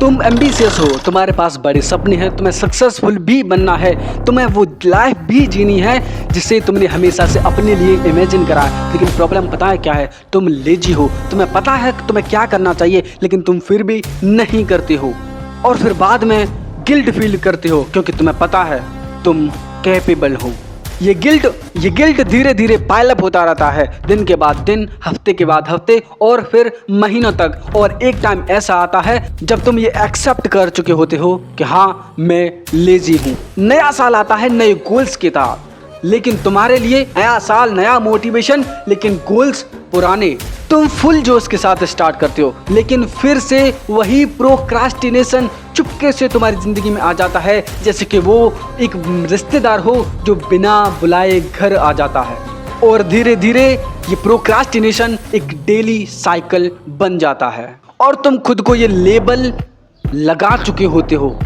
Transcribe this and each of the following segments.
तुम एम्बिशियस हो, तुम्हारे पास बड़े सपने हैं, तुम्हें सक्सेसफुल भी बनना है, तुम्हें वो लाइफ भी जीनी है जिसे तुमने हमेशा से अपने लिए इमेजिन करा है। लेकिन प्रॉब्लम पता है क्या है? तुम लेजी हो। तुम्हें पता है कि तुम्हें क्या करना चाहिए, लेकिन तुम फिर भी नहीं करते हो और फिर बाद में गिल्ट फील करते हो क्योंकि तुम्हें पता है तुम कैपेबल हो। ये गिल्ट धीरे धीरे पाइलअप होता रहता है, दिन के बाद दिन, हफ्ते के बाद हफ्ते और फिर महीनों तक। और एक टाइम ऐसा आता है जब तुम ये एक्सेप्ट कर चुके होते हो कि हाँ, मैं लेजी हूँ। नया साल आता है नए गोल्स के साथ, लेकिन तुम्हारे लिए नया साल नया मोटिवेशन, लेकिन गोल्स पुराने। तुम फुल जोश के साथ स्टार्ट करते हो, लेकिन फिर से वही प्रोक्रास्टिनेशन चुपके से तुम्हारी जिंदगी में आ जाता है, जैसे कि वो एक रिश्तेदार हो जो बिना बुलाए घर आ जाता है। और धीरे धीरे ये प्रोक्रास्टिनेशन एक डेली साइकिल बन जाता है और तुम खुद को ये लेबल लगा चुके होते हो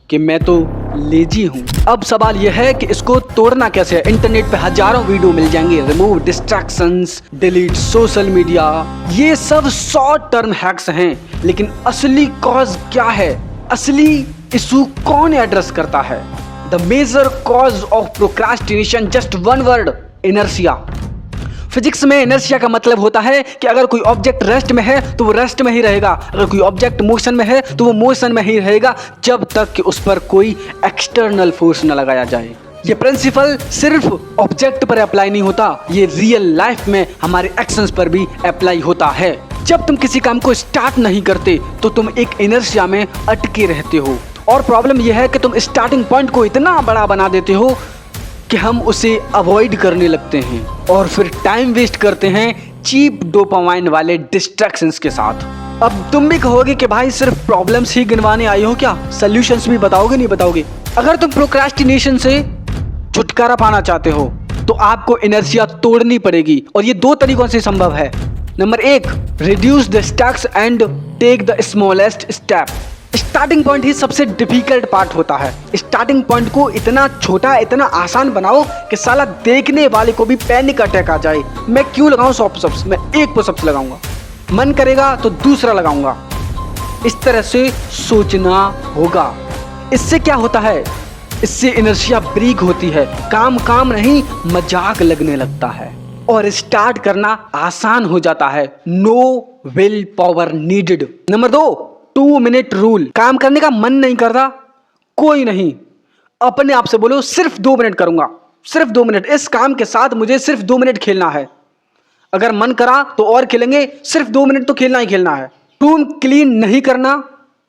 कि मैं तो लेजी हूँ। अब सवाल यह है कि इसको तोड़ना कैसे है। इंटरनेट पे हजारों वीडियो मिल जाएंगे, remove distractions, delete social media, ये सब शॉर्ट टर्म हैक्स हैं। लेकिन असली कॉज क्या है? असली इशू कौन एड्रेस करता है? The major cause of procrastination, just one word, inertia. Physics में इनर्शिया का मतलब होता है कि अगर कोई ऑब्जेक्ट रेस्ट में है तो वो रेस्ट में ही रहेगा, अगर कोई ऑब्जेक्ट मोशन में है तो वो मोशन में ही रहेगा जब तक कि उस पर कोई एक्सटर्नल फोर्स न लगाया जाए। ये प्रिंसिपल सिर्फ ऑब्जेक्ट पर अप्लाई नहीं होता, ये रियल लाइफ में हमारे एक्शंस पर भी अप्लाई होता है। जब तुम किसी काम को स्टार्ट नहीं करते तो तुम एक इनर्शिया में अटके रहते हो और प्रॉब्लम यह है कि तुम स्टार्टिंग पॉइंट को इतना बड़ा बना देते हो कि हम उसे अवॉइड करने लगते हैं और फिर टाइम वेस्ट करते हैं चीप डोपामाइन वाले डिस्ट्रैक्शंस के साथ। अब तुम भी कहोगे कि भाई सिर्फ प्रॉब्लम्स ही गिनवाने आई हो क्या, सॉल्यूशंस भी बताओगे नहीं बताओगे? अगर तुम प्रोक्रास्टिनेशन से छुटकारा पाना चाहते हो तो आपको इनर्शिया तोड़नी पड़ेगी और ये दो तरीकों से संभव है। Number 1, reduce the steps and take the smallest step. Starting point ही सबसे डिफिकल्ट पार्ट होता है। स्टार्टिंग पॉइंट को इतना छोटा, इतना आसान बनाओ कि साला देखने वाले को भी पैनिक अटैक आ जाए। मैं क्यों लगाऊं 100 पुशअप्स? मैं 1 पुशअप्स लगाऊंगा, मन करेगा तो दूसरा लगाऊंगा। इस तरह से सोचना होगा। इससे क्या होता है? इससे इनर्शिया ब्रेक होती है, काम नहीं मजाक लगने लगता है और स्टार्ट करना आसान हो जाता है। No will power needed. Number 2, 2 minute rule. काम करने का मन नहीं करता? कोई नहीं, अपने आप से बोलो सिर्फ 2 मिनट करूंगा, सिर्फ 2 मिनट। इस काम के साथ मुझे सिर्फ 2 मिनट खेलना है। अगर मन करा तो और खेलेंगे, सिर्फ 2 मिनट तो खेलना ही खेलना है। रूम क्लीन नहीं करना,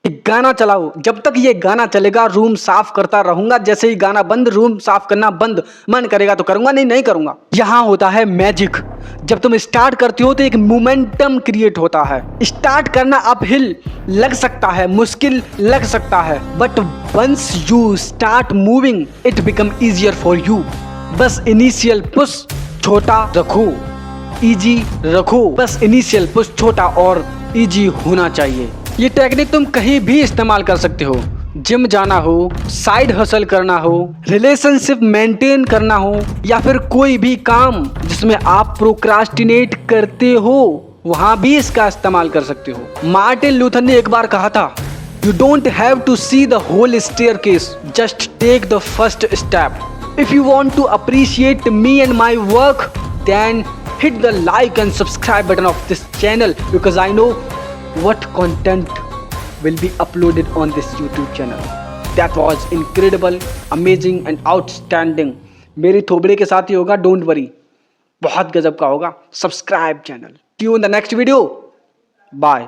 एक गाना चलाओ। जब तक ये गाना चलेगा रूम साफ करता रहूंगा, जैसे ही गाना बंद रूम साफ करना बंद। मन करेगा तो करूंगा, नहीं करूंगा। यहां होता है मैजिक। जब तुम स्टार्ट करते हो तो एक मोमेंटम क्रिएट होता है। स्टार्ट करना अपहिल लग सकता है, मुश्किल लग सकता है, but once you start moving it become easier for you. बस इनिशियल पुश छोटा रखो, इजी रखो। बस इनिशियल पुश छोटा और इजी होना चाहिए। ये टेक्निक तुम कहीं भी इस्तेमाल कर सकते हो। जिम जाना हो, साइड हसल करना हो, रिलेशनशिप मेंटेन करना हो, या फिर कोई भी काम जिसमें आप प्रोक्रास्टिनेट करते हो, वहां भी इसका इस्तेमाल कर सकते हो। मार्टिन लूथर ने एक बार कहा था, you don't have to see the whole staircase, just take the first step. If you want to appreciate me and my work, then hit the like and subscribe button of this channel, because I know what content will be uploaded on this YouTube channel. That was incredible, amazing and outstanding. मेरी थोबड़े के साथ ही होगा, don't worry, बहुत गजब का होगा। Subscribe channel. See you in the next video. Bye.